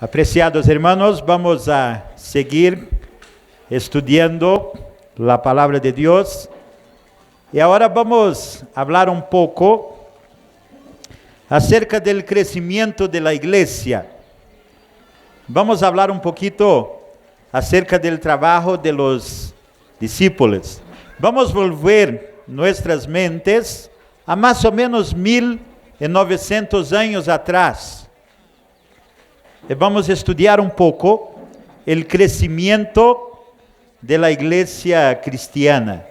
Apreciados hermanos, vamos a seguir estudiando la palabra de Dios. Y ahora vamos a hablar un poco acerca del crecimiento de la iglesia. Vamos a hablar un poquito acerca del trabajo de los discípulos. Vamos a volver nuestras mentes a más o menos 1900 años atrás. Y vamos a estudiar un poco el crecimiento de la iglesia cristiana.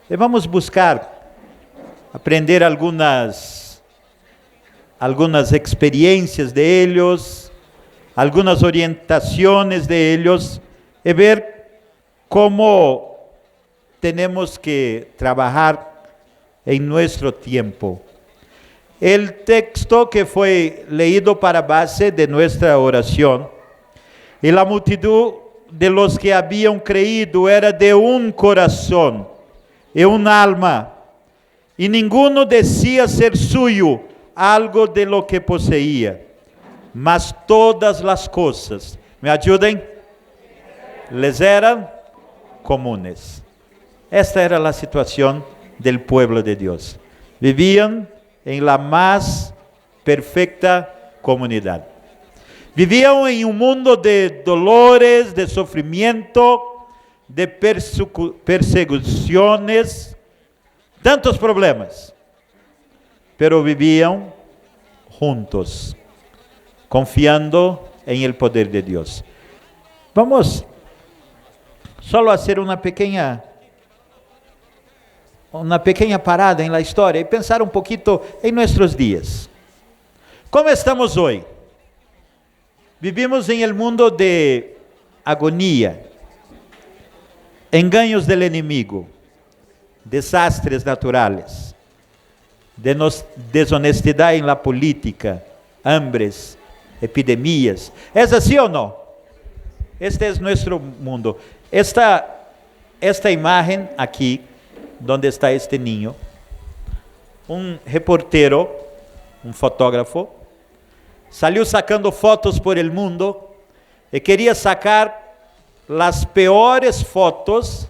Y vamos a buscar aprender algunas experiencias de ellos, algunas orientaciones de ellos, y ver cómo tenemos que trabajar en nuestro tiempo. El texto que fue leído para base de nuestra oración, y la multitud de los que habían creído era de un corazón y un alma, y ninguno decía ser suyo algo de lo que poseía, mas todas las cosas, ¿me ayuden? Les eran comunes. Esta era la situación del pueblo de Dios. Vivían en la más perfecta comunidad. Vivían en un mundo de dolores, de sufrimiento, de persecuciones, tantos problemas, pero vivían juntos, confiando en el poder de Dios. Vamos solo a hacer una pequeña parada en la historia y pensar un poquito en nuestros días. ¿Cómo estamos hoy? Vivimos en el mundo de agonía, engaños del enemigo, desastres naturales, deshonestidad en la política, hambres, epidemias. ¿Es así o no? Este es nuestro mundo. Esta imagen aquí, donde está este niño, un reportero, un fotógrafo, salió sacando fotos por el mundo y quería sacar las peores fotos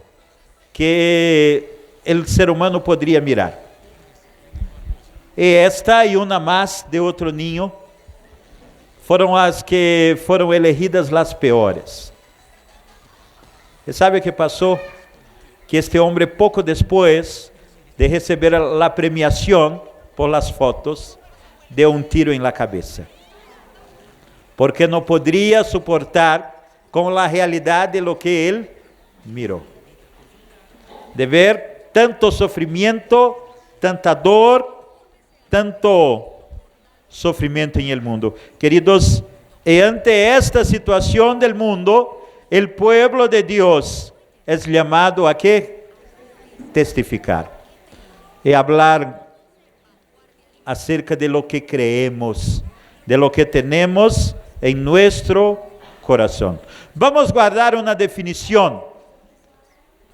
que el ser humano podría mirar. Y esta y una más de otro niño fueron las que fueron elegidas las peores. ¿Y sabe qué pasó? Que este hombre, poco después de recibir la premiación por las fotos, dio un tiro en la cabeza, porque no podría soportar con la realidad de lo que él miró, de ver tanto sufrimiento, tanta dor, tanto sufrimiento en el mundo. Queridos, y ante esta situación del mundo, el pueblo de Dios es llamado a ¿qué? Testificar y hablar acerca de lo que creemos, de lo que tenemos en nuestro corazón. Vamos a guardar una definición.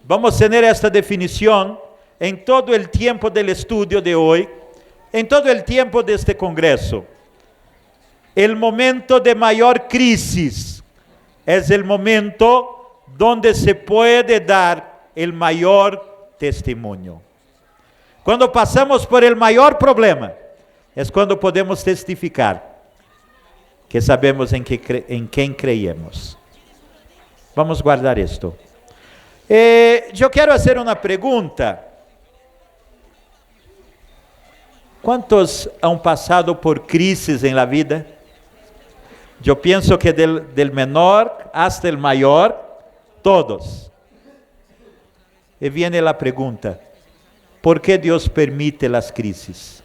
Vamos a tener esta definición en todo el tiempo del estudio de hoy, en todo el tiempo de este congreso. El momento de mayor crisis es el momento donde se puede dar el mayor testimonio. Cuando pasamos por el mayor problema, es cuando podemos testificar que sabemos en quién creemos. Vamos a guardar esto. Yo quiero hacer una pregunta. ¿Cuántos han pasado por crisis en la vida? Yo pienso que del menor hasta el mayor, todos. Y viene la pregunta: ¿por qué Dios permite las crisis?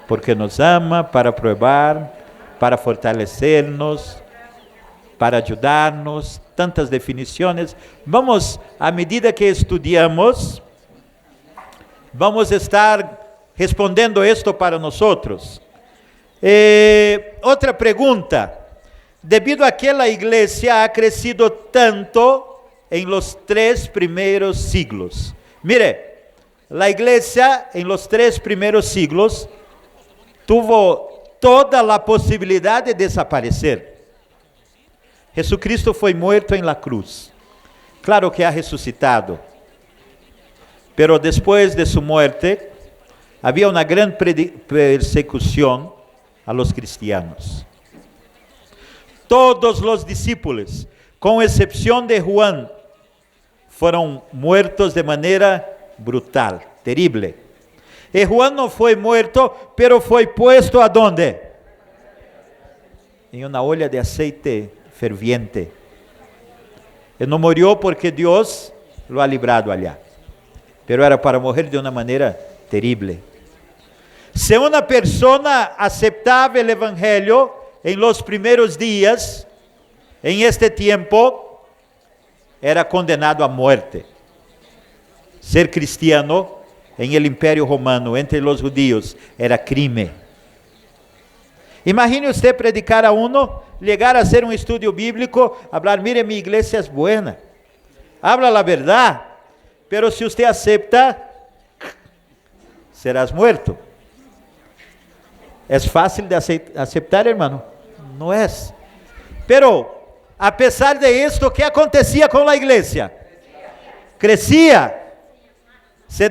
Porque nos ama, para probar, para fortalecernos, para ayudarnos, tantas definiciones. Vamos, a medida que estudiamos, vamos a estar respondiendo esto para nosotros. Otra pregunta: debido a que la iglesia ha crecido tanto en los 3 primeros siglos. Mire, la iglesia en los 3 primeros siglos tuvo toda a possibilidade de desaparecer. Jesucristo foi morto em la cruz. Claro que ha ressuscitado. Pero depois de sua morte, havia uma grande persecução a los cristianos. Todos os discípulos, com exceção de Juan, foram mortos de maneira brutal, terrível. E Juan não foi morto, pero foi puesto aonde? Em uma olla de aceite ferviente. E não morreu porque Deus lo ha librado allá. Pero era para morrer de uma maneira terrível. Se uma pessoa aceptava o evangelho em los primeiros dias, em este tempo, era condenado à morte. Ser cristiano em el Império Romano, entre os judíos, era crime. Imagine você predicar a uno, chegar a ser um estudo bíblico, falar, mire, minha igreja é buena, habla a verdade, pero se você acepta, serás muerto. É fácil de aceptar, hermano? Não é. Pero, a pesar de esto, o que acontecia com a igreja? Crescia. Se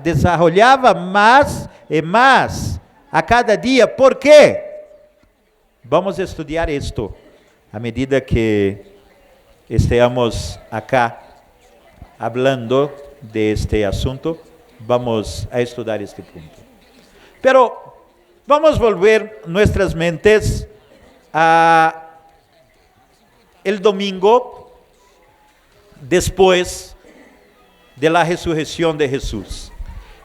desarrollava mais e mais a cada dia. Por quê? Vamos estudar isto à medida que estejamos acá hablando de este assunto. Vamos a estudar este ponto. Pero vamos volver nuestras mentes a el domingo después de la resurrección de Jesús.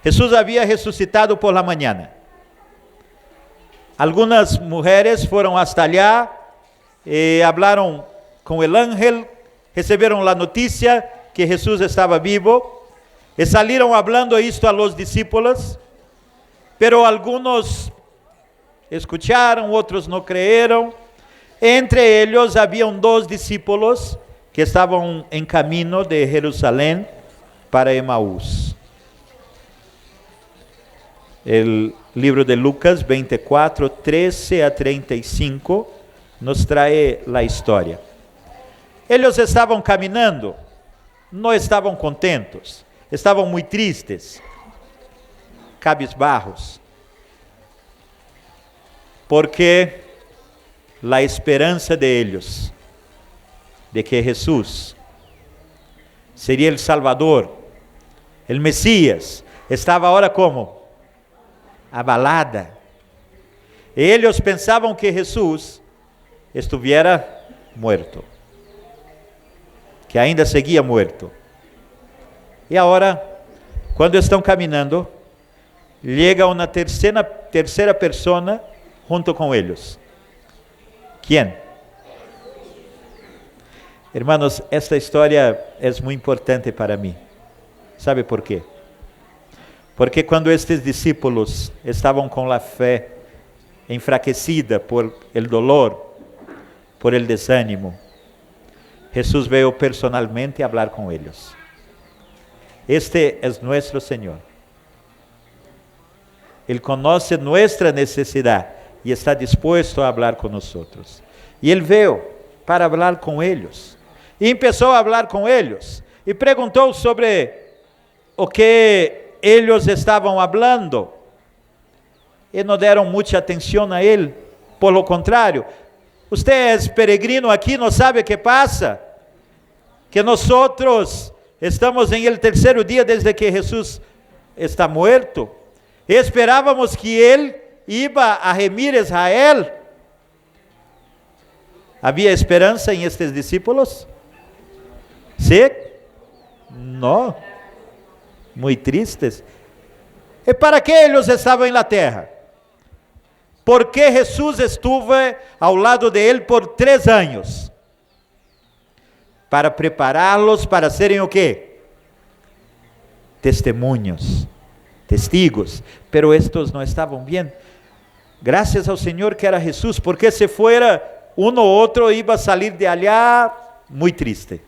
Jesús había resucitado por la mañana. Algunas mujeres fueron hasta allá, hablaron con el ángel, recibieron la noticia que Jesús estaba vivo, y salieron hablando esto a los discípulos, pero algunos escucharon, otros no creyeron. Entre ellos habían 2 discípulos que estaban en camino de Jerusalén para Emaús. El libro de Lucas 24, 13 a 35 nos trae la historia. Ellos estaban caminando, no estaban contentos, estaban muy tristes, cabizbajos, porque la esperanza de ellos, de que Jesús sería el Salvador, el Mesías, estava agora como? Abalada. Eles pensavam que Jesus estivera muerto, que ainda seguia muerto. E agora, quando estão caminhando, chega uma terceira pessoa junto com eles. Quem? Hermanos, esta história é muito importante para mim. ¿Sabe por quê? Porque quando estes discípulos estavam com a fé enfraquecida por el dolor, por el desânimo, Jesus veio personalmente a falar com eles. Este é nosso Senhor. Ele conhece nossa necessidade e está disposto a falar conosco. E ele veio para falar com eles. E começou a falar com eles. E perguntou sobre o que eles estavam falando. E não deram muita atenção a ele. Por lo contrário, você é peregrino aqui, não sabe o que passa? Que nós estamos em el terceiro dia desde que Jesus está muerto. E esperávamos que ele iba a remir Israel. Havia esperança em estes discípulos? ¿Sí? No. Muy tristes. ¿Y para qué ellos estaban en la tierra? Porque Jesús estuvo ao lado de él por 3 años. Para prepararlos para serem o quê? Testemunhos, testigos. Pero estos no estaban bien. Gracias ao Senhor que era Jesús, porque se fuera uno ou outro iba a salir de allá muy triste,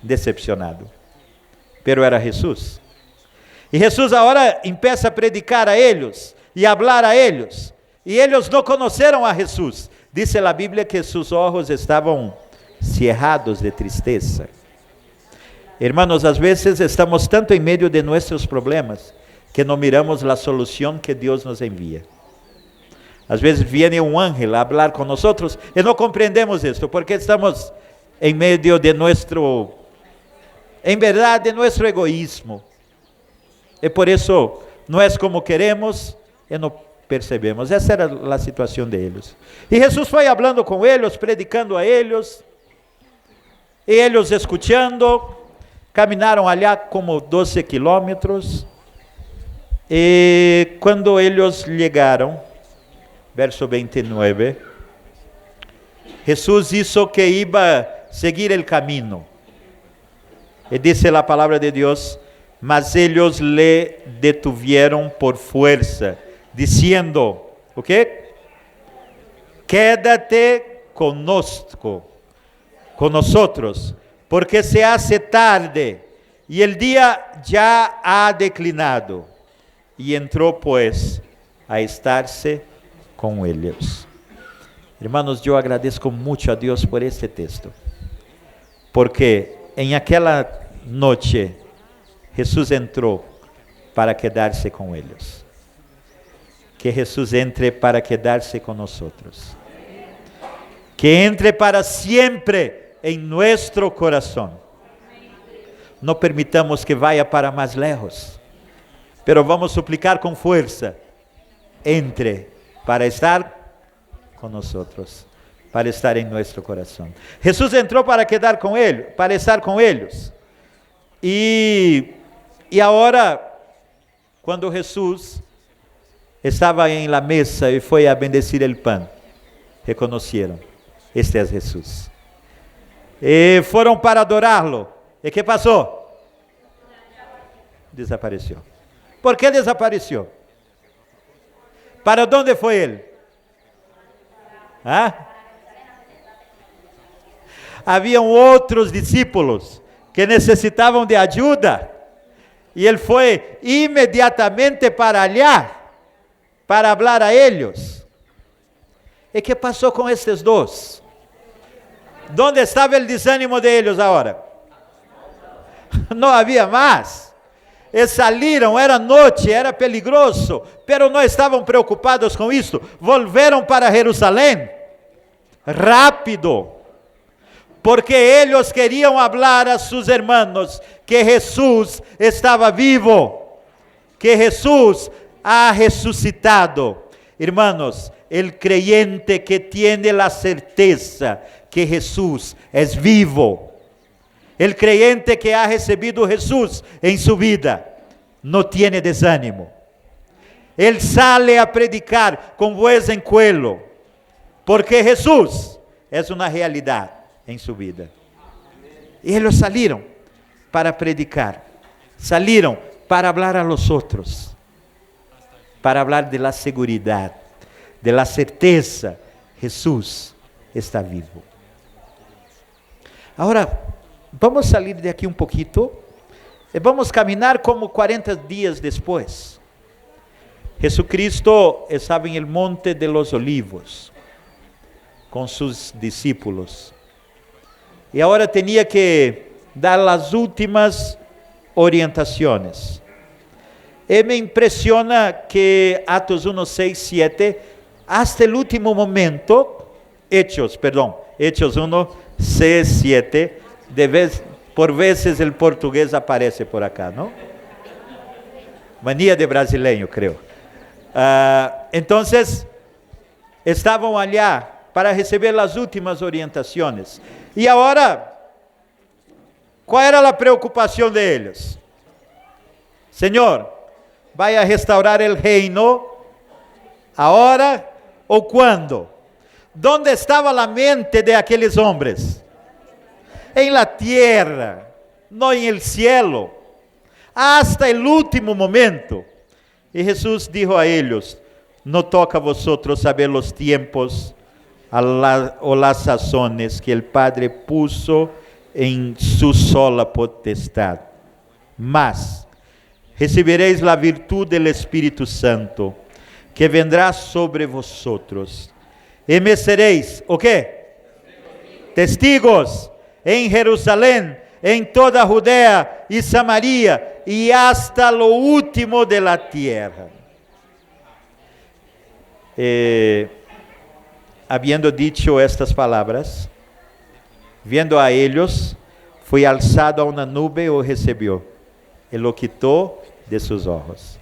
decepcionado. Pero era Jesús. E Jesus agora começa a predicar a eles e a falar a eles. Y ellos no conocieron a Jesús. Dice la Biblia que sus ojos estaban cerrados de tristeza. Hermanos, às vezes estamos tanto em meio de nossos problemas que não miramos a solução que Deus nos envia. Às vezes vem um ángel a falar com nós e não compreendemos isto, porque estamos em meio de nosso, em verdade, de nosso egoísmo. E por isso não é como queremos e não percebemos. Essa era a situação deles. E Jesus foi falando com eles, predicando a eles, e eles escutando. Caminaram allá como 12 quilômetros, e quando eles chegaram, verso 29, Jesus hizo que iba a seguir o caminho, e disse a palavra de Deus, mas eles le detuvieron por fuerza, diciendo, ¿o qué? Quédate conosco, con nosotros, porque se hace tarde y el día ya ha declinado. Y entró pues a estarse con ellos. Hermanos, yo agradezco mucho a Dios por este texto, porque en aquella noche Jesús entró para quedarse con ellos. Que Jesús entre para quedarse con nosotros. Que entre para siempre em nosso coração. Não permitamos que vá para mais lejos, pero vamos suplicar com força, entre para estar com nós, para estar em nosso coração. Jesus entrou para quedar com ele, para estar com eles. E agora, quando Jesus estava em la mesa e foi a bendecir o pão, reconheceram, este é Jesus. E foram para adorá-lo. E que passou? Desapareceu. Por que desapareceu? Para onde foi ele? Haviam outros discípulos que necessitavam de ajuda. E ele foi imediatamente para allá, para falar a eles. E que passou com estes dois? ¿Dónde estaba el desánimo de ellos ahora? No había más. Salieron, era noche, era peligroso, pero no estaban preocupados con esto. Volvieron para Jerusalén, rápido, porque ellos querían hablar a sus hermanos que Jesús estaba vivo, que Jesús ha resucitado. Hermanos, el creyente que tiene la certeza que Jesús es vivo, el creyente que ha recibido Jesús en su vida, no tiene desánimo. Él sale a predicar con voz en cuello, porque Jesús es una realidad en su vida. Y ellos salieron para predicar, salieron para hablar a los otros, para hablar de la seguridad, de la certeza, Jesús está vivo. Agora, vamos sair de aqui um pouquinho e vamos caminhar como 40 dias depois. Jesucristo estava em el Monte de los Olivos com seus discípulos. E agora tinha que dar as últimas orientações. E me impressiona que Atos 1, 6, 7, hasta el último momento, Hechos 1, 6, 7, por vezes o português aparece por acá, não? Mania de brasileiro, creio. Então, estavam allá para receber as últimas orientações. E agora, qual era a preocupação deles? Senhor, vai a restaurar o reino agora ou quando? ¿Dónde estava a mente de aqueles homens? Em la tierra, não em el cielo, hasta el último momento. E Jesus dijo a eles: no toca a vosotros saber los tiempos o las sazones que el Padre puso en su sola potestad, mas recebereis la virtud del Espíritu Santo, que vendrá sobre vosotros. E me seréis, ¿o qué? Testigos en Jerusalén, en toda Judea y Samaria, y hasta lo último de la tierra. Habiendo dicho estas palabras, viendo a ellos, fue alzado a una nube y o recibió, y lo quitó de sus ojos.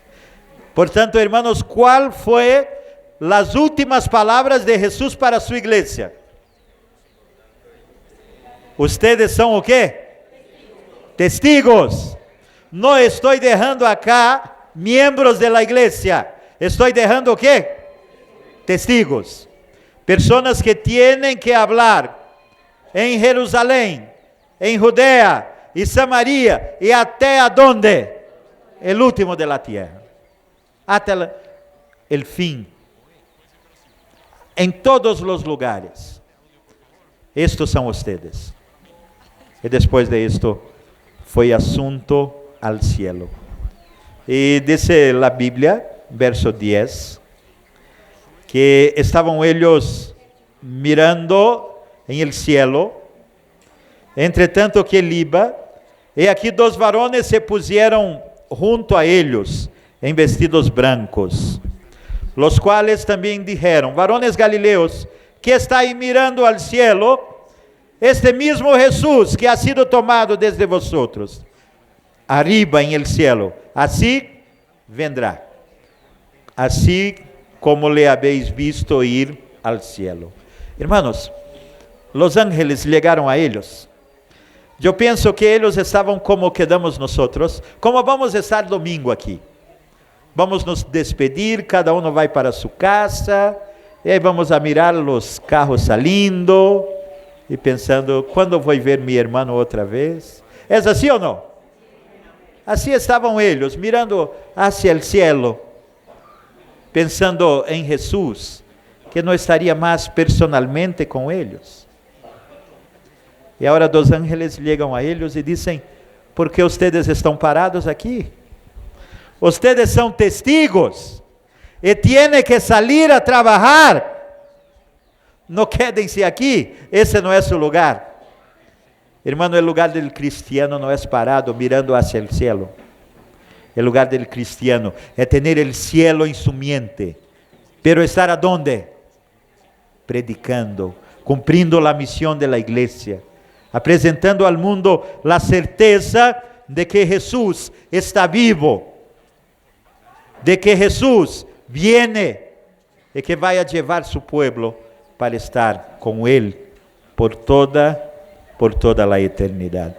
Por tanto, hermanos, ¿cuál fue las últimas palabras de Jesús para su iglesia? Ustedes son o qué? Testigos. No estoy dejando acá miembros de la iglesia. Estoy dejando o qué? Testigos. Personas que tienen que hablar en Jerusalén, en Judea y Samaria, y até a dónde? El último de la tierra. Hasta el fin. En todos los lugares. Estos são ustedes. E depois de esto, foi assunto al cielo. E dice la Biblia, verso 10, que estavam eles mirando em el cielo, entretanto que ele iba, e aqui dois varones se puseram junto a eles, em vestidos brancos, los quais também dijeron, varones galileos, que estáis mirando al cielo, este mismo Jesús que ha sido tomado desde vosotros, arriba en el cielo, así vendrá, así como le habéis visto ir al cielo. Hermanos, los ángeles llegaron a ellos. Yo pienso que ellos estaban como quedamos nosotros, como vamos a estar domingo aqui. Vamos nos despedir, cada uno vai para su casa, e aí vamos a mirar os carros salindo, e pensando, quando vou ver meu irmão outra vez? É assim ou não? Assim estavam eles, mirando hacia el cielo, pensando em Jesus, que não estaria mais personalmente com eles. E agora dos ángeles chegam a eles e dizem, por que ustedes estão parados aqui? Ustedes são testigos, e tienen que salir a trabalhar. Não quédense aqui, esse não é seu lugar. Hermano, o lugar do cristiano não é parado mirando hacia el cielo. O lugar do cristiano é ter o cielo em sua mente. Pero estar aonde? Predicando, cumprindo a missão da igreja, apresentando ao mundo a certeza de que Jesus está vivo, de que Jesus viene e que vai levar seu povo para estar com Ele por toda a eternidade.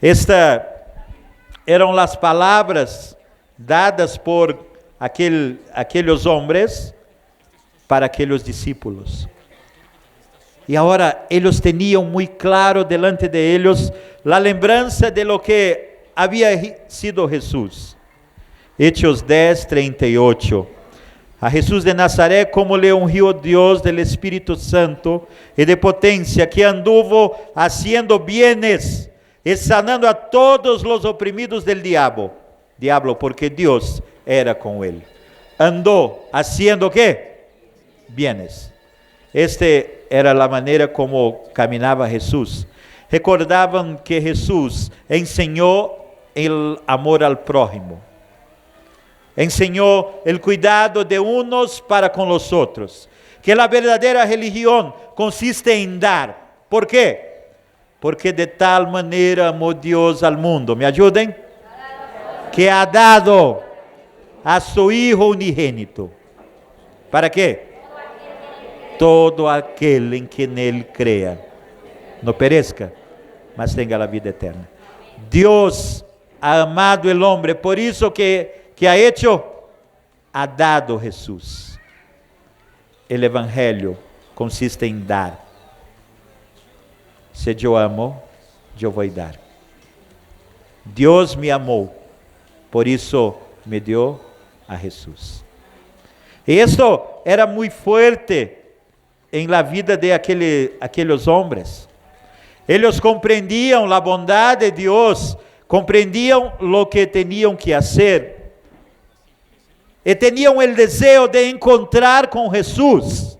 Estas eram as palavras dadas por aqueles homens para aqueles discípulos. E agora eles tinham muito claro delante de eles a lembrança de lo que havia sido Jesus. Hechos 10, 38. A Jesús de Nazaret, como le ungió Dios del Espíritu Santo y de potencia, que anduvo haciendo bienes y sanando a todos los oprimidos del diablo, porque Dios era con él. Andó haciendo ¿qué? Bienes. Era la manera como caminaba Jesús. Recordaban que Jesús enseñó el amor al prójimo. Enseñó el cuidado de unos para con los otros. Que la verdadera religión consiste en dar. ¿Por qué? Porque de tal manera amó Dios al mundo. ¿Me ayuden? Que ha dado a su Hijo unigénito. ¿Para qué? Todo aquel en quien Él crea no perezca, mas tenga la vida eterna. Dios ha amado el hombre, por eso que ha hecho, ha dado Jesús. El evangelio consiste en dar. Si yo amo, yo voy a dar. Dios me amó, por eso me dio a Jesús. Y esto era muy fuerte en la vida de aquellos hombres. Ellos comprendían la bondad de Dios, comprendían lo que tenían que hacer. y tenían el deseo de encontrar con Jesús,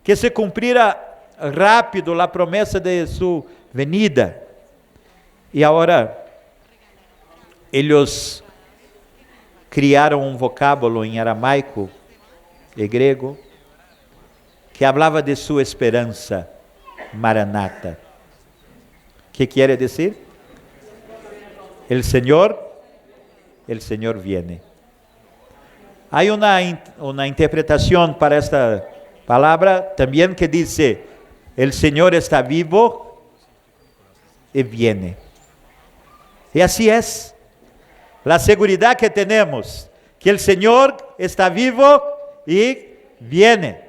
que se cumpriera rápido la promesa de su venida. Y ahora ellos criaram um vocábulo em aramaico e grego que falava de sua esperança, Maranata. Que quer dizer? El Señor viene. Há uma interpretação para esta palavra também que diz: el Señor está vivo e viene. E assim é. La seguridad que tenemos, que el Señor está vivo y viene.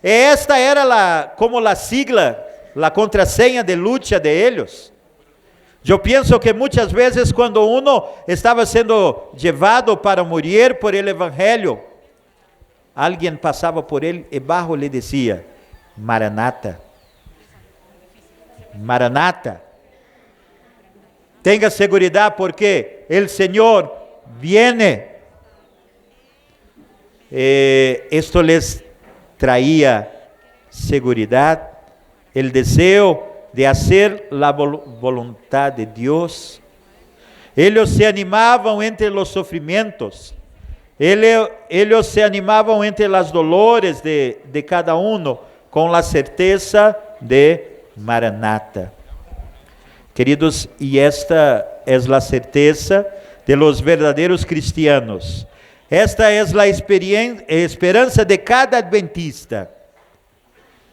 Esta era como la sigla, la contraseña de lucha de ellos. Yo pienso que muchas veces cuando uno estaba siendo llevado para morir por el Evangelio, alguien pasaba por él y bajo le decía: Maranata, Maranata. Tenga seguridad porque el Señor viene. Esto les traía seguridad, el deseo de hacer la voluntad de Dios. Ellos se animaban entre los sufrimientos. Ellos se animaban entre las dolores de cada uno con la certeza de Maranata. Queridos, e esta é a certeza de los verdadeiros cristianos. Esta é a esperança de cada adventista.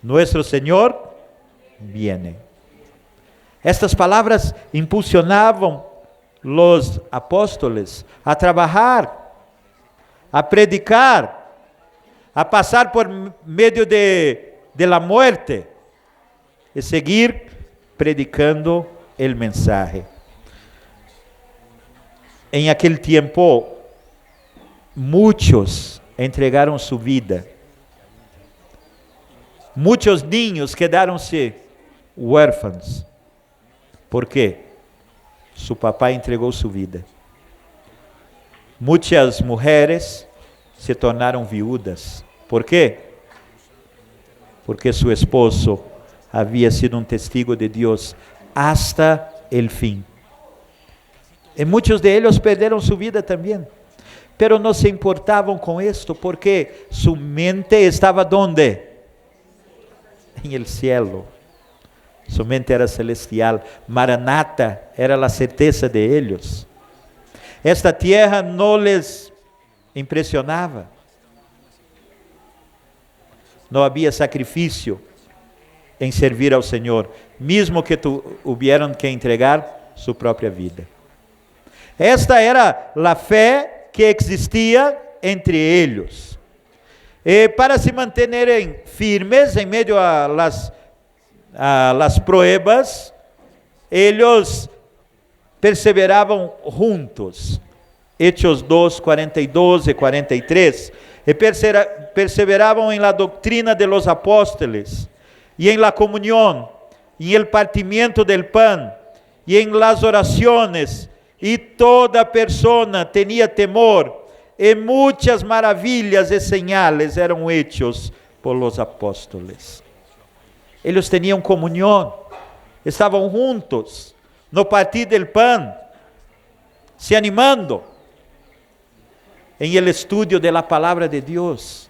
Nuestro Señor viene. Estas palavras impulsionavam los apóstoles a trabalhar, a predicar, a passar por meio de la muerte e seguir predicando el mensaje. En aquel tiempo, muchos entregaron su vida. Muchos niños quedaron-se huérfanos. ¿Por qué? Su papá entregou su vida. Muitas mulheres se tornaram viúdas. ¿Por quê? Porque su esposo havia sido um testigo de Deus hasta el fin. E muitos de ellos perderam su vida também. Pero no se importavam com esto porque su mente estava ¿dónde? En el cielo. Su mente era celestial. Maranata era a certeza de ellos. Esta tierra não les impressionava. Não havia sacrifício em servir ao Senhor, mesmo que hubieran que entregar sua própria vida. Esta era a fé que existia entre eles. E para se manterem firmes em meio a las pruebas, eles perseveravam juntos. Hechos 2, 42 e 43. E perseveravam em la doctrina de los apóstoles, y en la comunión, y en el partimiento del pan, y en las oraciones, y toda persona tenía temor, y muchas maravillas y señales eran hechos por los apóstoles. Ellos tenían comunión, estaban juntos, no partir del pan, se animando, en el estudio de la palabra de Dios.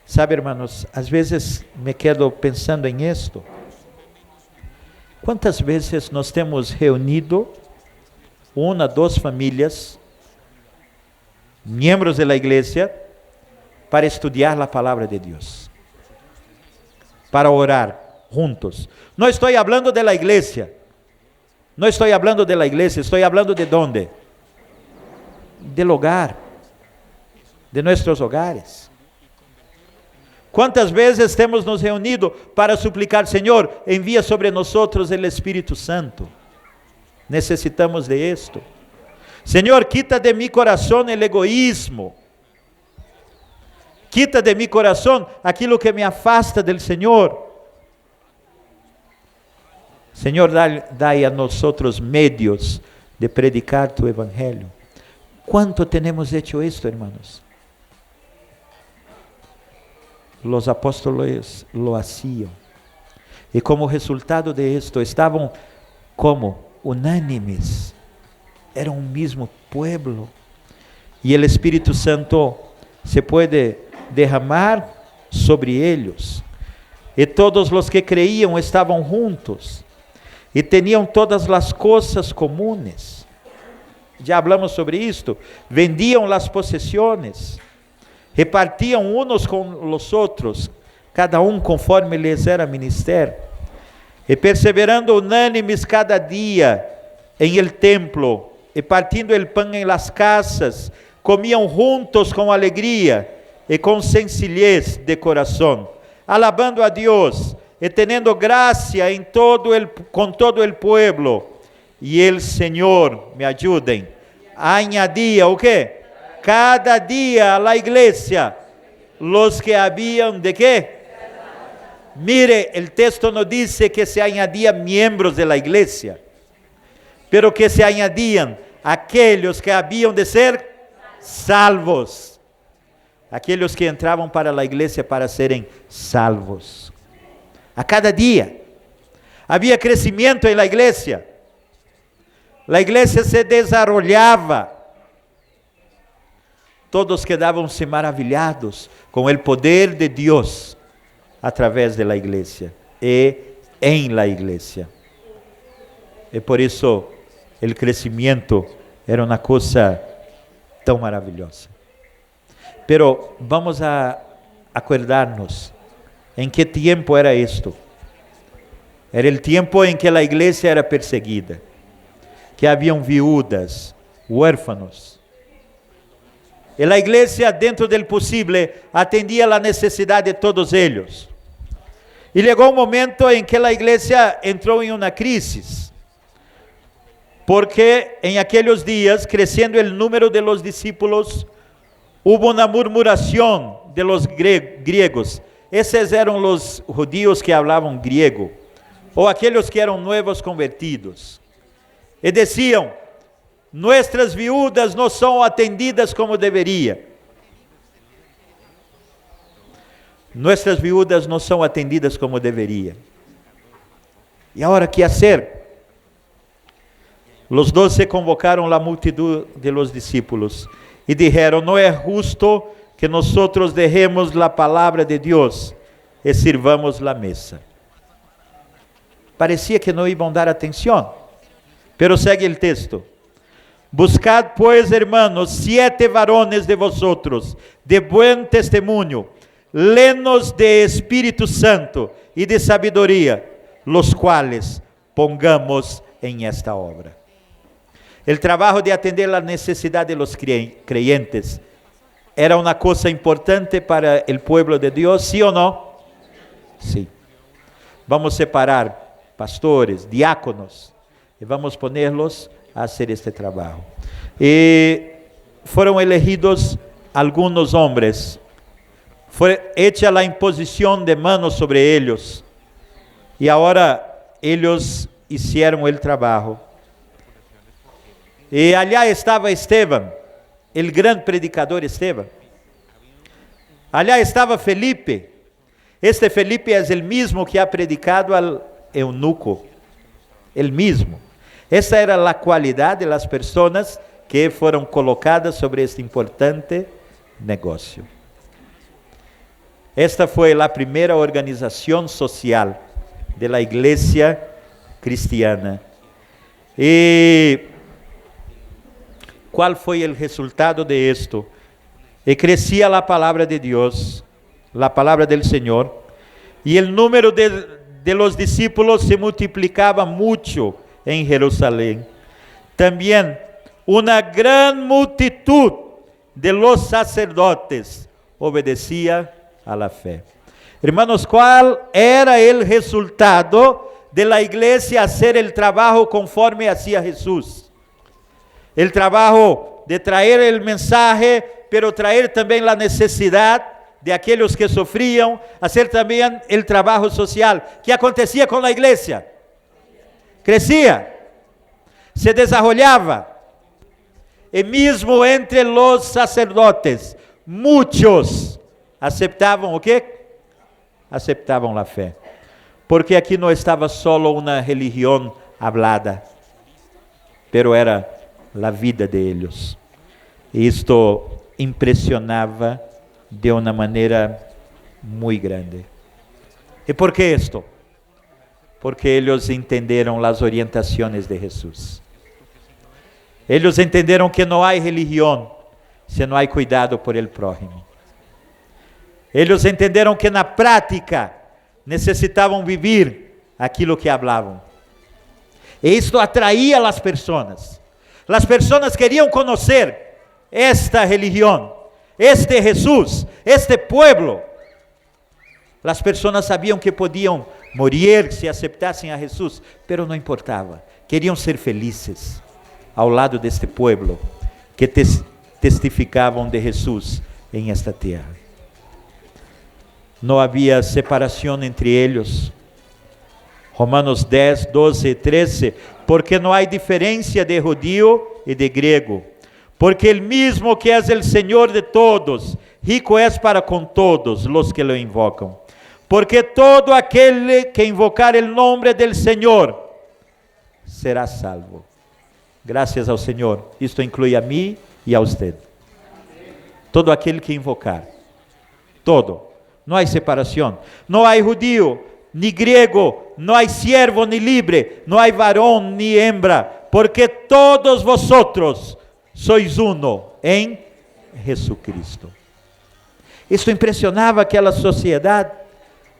Sabe, hermanos, às vezes me quedo pensando em esto. Quantas vezes nós temos reunido uma, duas famílias, membros da igreja, para estudar a palavra de Deus, para orar juntos. Não estou falando da igreja, não estou falando da igreja, estou falando de onde? Del hogar, de nossos hogares. Quantas vezes temos nos reunido para suplicar: Senhor, envia sobre nós o Espírito Santo. Necessitamos de esto. Senhor, quita de mi coração o egoísmo. Quita de mi coração aquilo que me afasta del Senhor. Senhor, dai a nós medios de predicar tu evangelho. ¿Cuánto tenemos hecho esto, hermanos? Los apóstoles lo hacían. Y como resultado de esto, estaban como unánimes. Era un mismo pueblo. Y el Espíritu Santo se puede derramar sobre ellos. Y todos los que creían estaban juntos. Y tenían todas las cosas comunes. Ya hablamos sobre esto. Vendían las posesiones. Repartían unos con los otros, cada conforme les era menester. E perseverando unánimes cada dia em el templo, e partindo el pão em las casas, comiam juntos com alegria e com sencillez de coração, alabando a Deus e tendo graça com todo el pueblo. E el Senhor, me ajudem, añadía, ¿o quê? Cada dia a la iglesia, los que habían de qué. Mire, el texto no dice que se añadían miembros de la iglesia, pero que se añadían aquellos que habían de ser salvos. Aquellos que entraban para la iglesia para serem salvos. A cada día había crecimiento en la iglesia. La iglesia se desarrollaba. Todos quedavam-se maravilhados com o poder de Deus através da igreja e em la igreja. E por isso o crescimento era uma coisa tão maravilhosa. Pero vamos a acordar-nos em que tempo era isto. Era o tempo em que a igreja era perseguida, que haviam viúvas, huérfanos. E a igreja, dentro do possível, atendia a necessidade de todos eles. E chegou um momento em que a igreja entrou em uma crise, porque em aqueles dias, crescendo o número de los discípulos, houve uma murmuração de los griegos. Esses eram os judíos que falavam grego, ou aqueles que eram novos convertidos. E diziam: nuestras viúvas não são atendidas como deveria. Nuestras viúvas não são atendidas como deveria. E agora, que fazer? Os 12 convocaram a multitud de los discípulos e dijeron: não é justo que nós dejemos a palavra de Deus e sirvamos a mesa. Parecia que não iam dar atenção, pero segue o texto. Buscad pues, hermanos, 7 varones de vosotros, de buen testimonio, llenos de Espíritu Santo y de sabiduría, los cuales pongamos en esta obra. El trabajo de atender la necesidad de los creyentes era una cosa importante para el pueblo de Dios, ¿sí o no? Sí. Vamos separar pastores, diáconos, y vamos ponerlos a hacer este trabajo. Y fueron elegidos algunos hombres, fue hecha la imposición de manos sobre ellos, y ahora ellos hicieron el trabajo. Y allá estaba Esteban, el gran predicador Esteban. Allá estaba Felipe. Este Felipe es el mismo que ha predicado al eunuco, el mismo. Essa era a qualidade das pessoas que foram colocadas sobre este importante negócio. Esta foi a primeira organização social da igreja cristiana. E qual foi o resultado de esto? E crescia a palavra de Deus, a palavra do Senhor, e o número de los discípulos se multiplicava muito em Jerusalém. Também uma grande multitud de los sacerdotes obedecia a la fé. Hermanos, qual era o resultado de la iglesia hacer el trabajo conforme hacía Jesús? El trabajo de traer el mensaje, pero traer também la necesidad de aquellos que sofrían, hacer também el trabajo social. ¿Qué acontecia com la iglesia? Crescia, se desarrollava. e mesmo entre los sacerdotes, muitos aceptavam o quê? Aceptavam a fé. Porque aqui não estava solo uma religião hablada, pero era a vida de eles. E isto impressionava de uma maneira muito grande. E por que isto? Porque eles entenderam as orientações de Jesus. Eles entenderam que não há religião se não há cuidado por el prójimo. Eles entenderam que na prática necessitavam viver aquilo que falavam. E isto atraía as pessoas. As pessoas queriam conhecer esta religião, este Jesus, este pueblo. As pessoas sabiam que podiam morrer se aceitassem a Jesus, pero não importava. Queriam ser felizes ao lado deste pueblo que testificavam de Jesus em esta terra. Não havia separação entre eles. Romanos 10, 12 e 13, porque não há diferença de judío e de grego, porque el mismo que é el Senhor de todos, rico es para com todos los que lo invocam. Porque todo aquele que invocar el nombre del Senhor será salvo. Graças ao Senhor. Isto inclui a mim e a usted. Todo aquele que invocar. Todo. Não há separação. Não há judío, ni grego, não há siervo, ni libre, não há varão, ni hembra, porque todos vosotros sois uno em Jesucristo. Isso impressionava aquela sociedade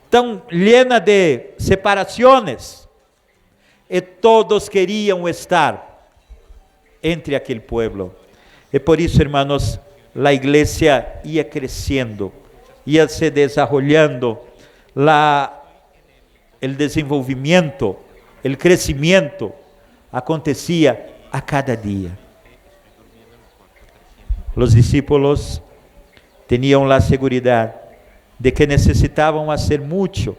tão llena de separações, e todos queriam estar entre aquele povo. E por isso, hermanos, a igreja ia crescendo, ia se desarrollando, el desenvolvimento, el crescimento acontecia a cada dia. Os discípulos tinham a segurança de que necessitavam fazer muito.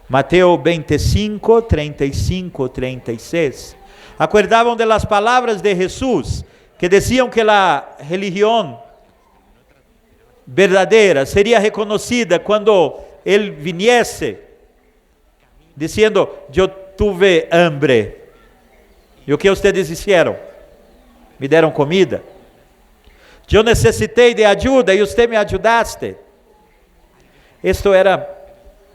Mateus 25, 35, 36. Acordavam de las palavras de Jesus, que diziam que a religião verdadeira seria reconhecida quando ele viniesse, dizendo: eu tuve hambre. E o que vocês disseram? Me deram comida. Eu necessitei de ajuda e você me ajudaste. Isto era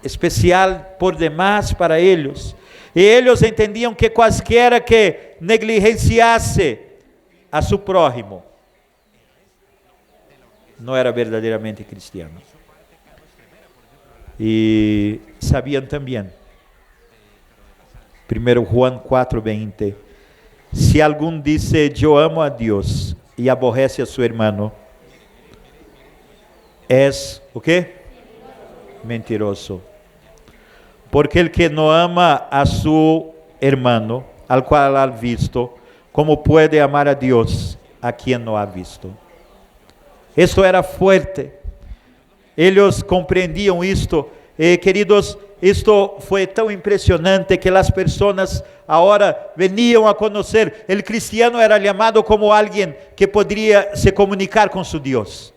especial por demais para eles. E eles entendiam que quaisquer que negligenciasse a seu prójimo não era verdadeiramente cristiano. E sabiam também, 1 Juan 4:20, se algum disse eu amo a Deus e aborrece a seu irmão, és o quê? Mentiroso. Porque el que não ama a seu irmão, al qual ha visto, como pode amar a Deus a quem não ha visto? Isto era forte. Eles compreendiam isto. E, queridos, isto foi tão impressionante que as pessoas agora veniam a conhecer. O cristiano era chamado como alguém que poderia se comunicar com seu Deus.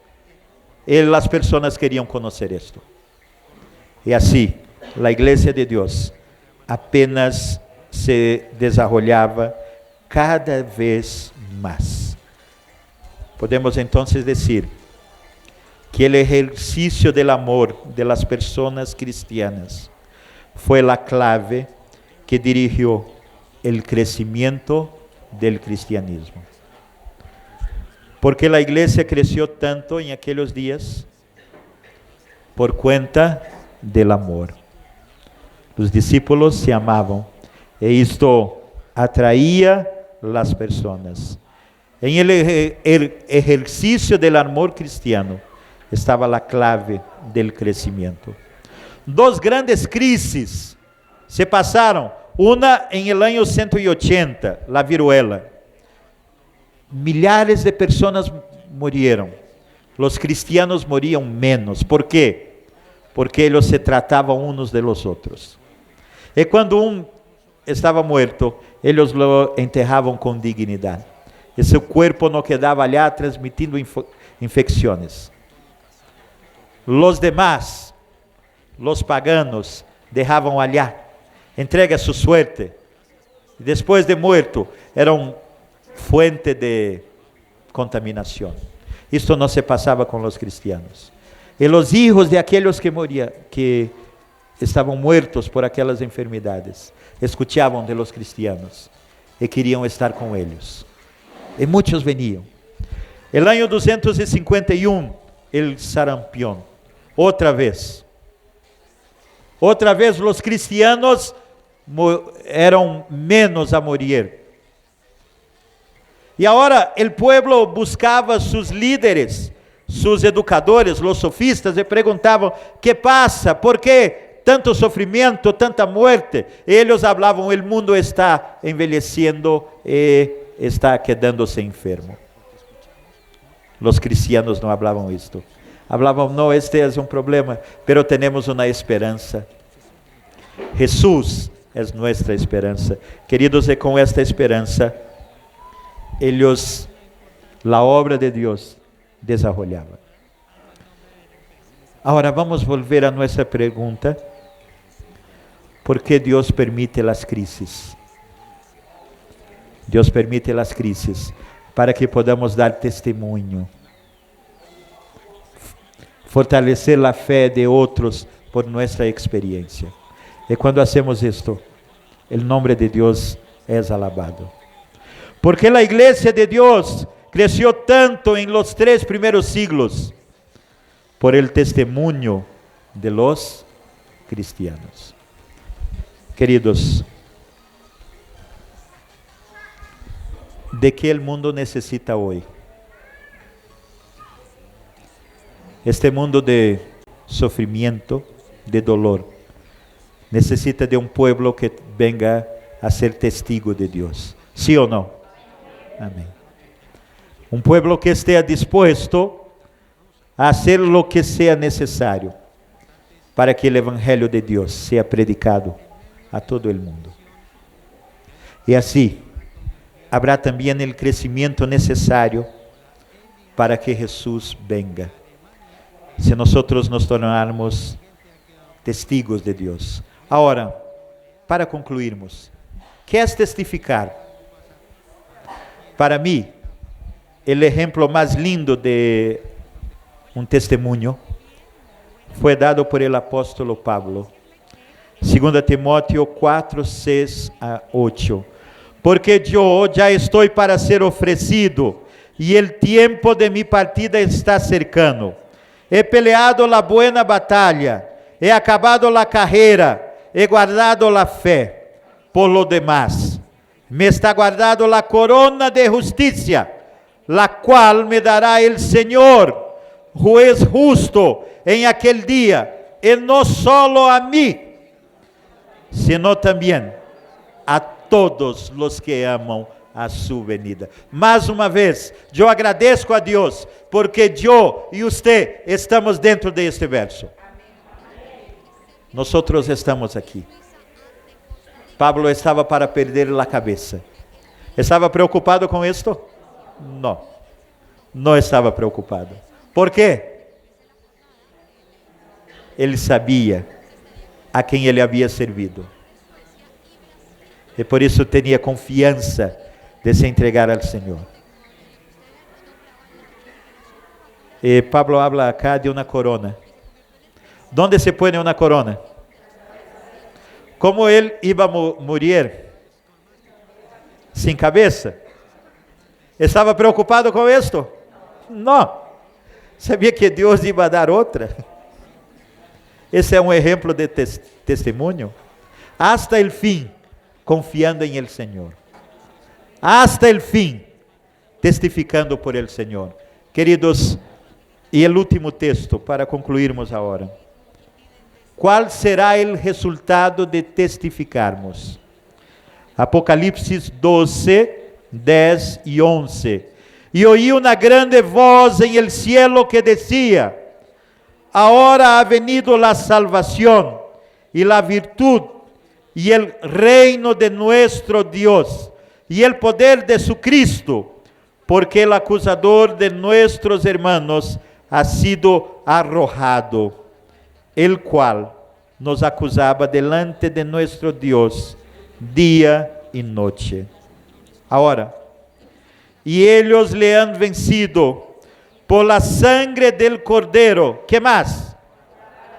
E as pessoas queriam conhecer isto. E assim, a igreja de Deus apenas se desarrollava cada vez mais. Podemos então dizer que o exercício do amor de las personas cristianas foi a clave que dirigiu o crescimento del cristianismo. Porque a igreja cresceu tanto em aqueles dias por conta del amor. Os discípulos se amavam e isto atraía las pessoas. Em el exercício del amor cristiano estava a clave del crescimento. Duas grandes crises se passaram. Uma em el año 180, a viruela. Milhares de pessoas morreram. Os cristianos moriam menos. ¿Por quê? Porque eles se tratavam uns de los outros. E quando estava morto, eles lo enterravam com dignidade. e seu cuerpo não quedava allá transmitindo infecções. Los demás, los paganos, dejavam allá, entregue a sua suerte. Depois de muerto, eram fuente de contaminação. Isto não se passava com os cristianos. E os hijos de aqueles que morían, que estavam muertos por aquelas enfermidades, escutavam de los cristianos e queriam estar com eles. E muitos veniam. El año 251, el sarampión. Outra vez os cristianos eram menos a morir. E agora o pueblo buscava seus líderes, seus educadores, os sofistas, e perguntavam: "Que passa? Por que tanto sofrimento, tanta muerte?" E eles falavam: "O mundo está envelhecendo e está quedando-se enfermo." Os cristianos não falavam isto. Falavam: "Não, este é um problema, pero temos uma esperança. Jesús é nossa esperança." Queridos, e com esta esperança, a obra de Deus desarrollava. Agora vamos volver a nossa pergunta: ¿por que Deus permite as crises? Deus permite as crises para que podamos dar testemunho, fortalecer a fé de outros por nossa experiência. E quando hacemos isto, o nome de Deus é alabado. Porque a igreja de Deus cresceu tanto em los 3 primeiros siglos por el testemunho de los cristianos. Queridos, ¿de que el mundo necesita hoy? Este mundo de sofrimento, de dolor, necesita de un pueblo que venga a ser testigo de Dios. ¿Sí o no? Amén. Un pueblo que esté dispuesto a hacer lo que sea necesario para que el evangelio de Dios sea predicado a todo el mundo. Y así habrá también el crecimiento necesario para que Jesús venga. Si nosotros nos tornarmos testigos de Dios. Ahora, para concluirmos, ¿qué es testificar? Para mí, el ejemplo más lindo de un testimonio fue dado por el apóstolo Pablo. 2 Timoteo 4, 6 a 8. Porque yo ya estoy para ser ofrecido, y el tiempo de mi partida está cercano. He peleado la buena batalla, he acabado la carrera, he guardado la fe. Por lo demás, me está guardado la corona de justicia, la cual me dará el Señor, juez justo, en aquel día, y no solo a mí, sino también a todos los que amam a sua venida. Mais uma vez, eu agradeço a Deus, porque eu e você estamos dentro deste verso. Nós estamos aqui. Pablo estava para perder a cabeça. Estava preocupado com isto? Não. Não estava preocupado. Por quê? Ele sabia a quem ele havia servido. E por isso tinha confiança de se entregar ao Senhor. E Pablo habla acá de uma corona. ¿Dónde se pone uma corona? Como ele iba a morir sem cabeça? Estava preocupado com isto? Não. Sabia que Deus ia dar outra? Esse é um exemplo de testemunho. Hasta el fim, confiando em el Senhor. Hasta el fim, testificando por el Senhor. Queridos, e o último texto para concluirmos agora. Qual será o resultado de testificarmos? Apocalipse 12, 10 e 11. E oí uma grande voz em el cielo que decía: Ahora ha venido la salvación y la virtud y el reino de nuestro Dios y el poder de su Cristo, porque el acusador de nuestros hermanos ha sido arrojado, el cual nos acusaba delante de nuestro Dios día y noche. Ahora, y ellos le han vencido por la sangre del Cordero. ¿Qué más?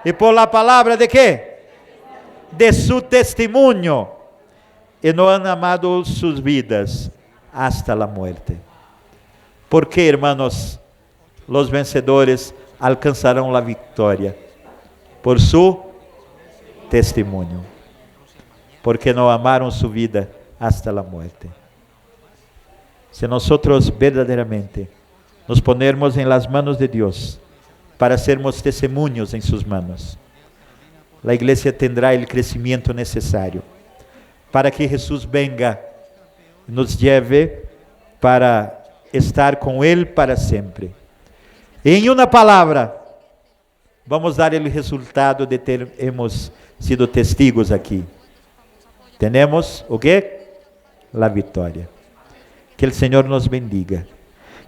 Y por la palabra de qué? De su testimonio. Y no han amado sus vidas hasta la muerte. ¿Por qué, hermanos, los vencedores alcanzarán la victoria? Por su testimonio. Porque no amaron su vida hasta la muerte. Si nosotros verdaderamente nos ponemos en las manos de Dios para sermos testemunhos en sus manos, la iglesia tendrá el crecimiento necesario para que Jesús venga y nos lleve para estar com Ele para sempre. Em uma palavra, vamos dar o resultado de termos sido testigos aqui. Temos o quê? A vitória. Que o Senhor nos bendiga.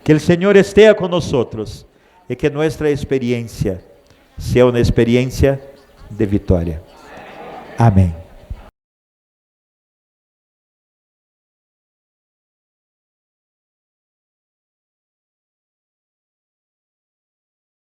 Que o Senhor esteja conosco e que nossa experiência seja uma experiência de vitória. Amém.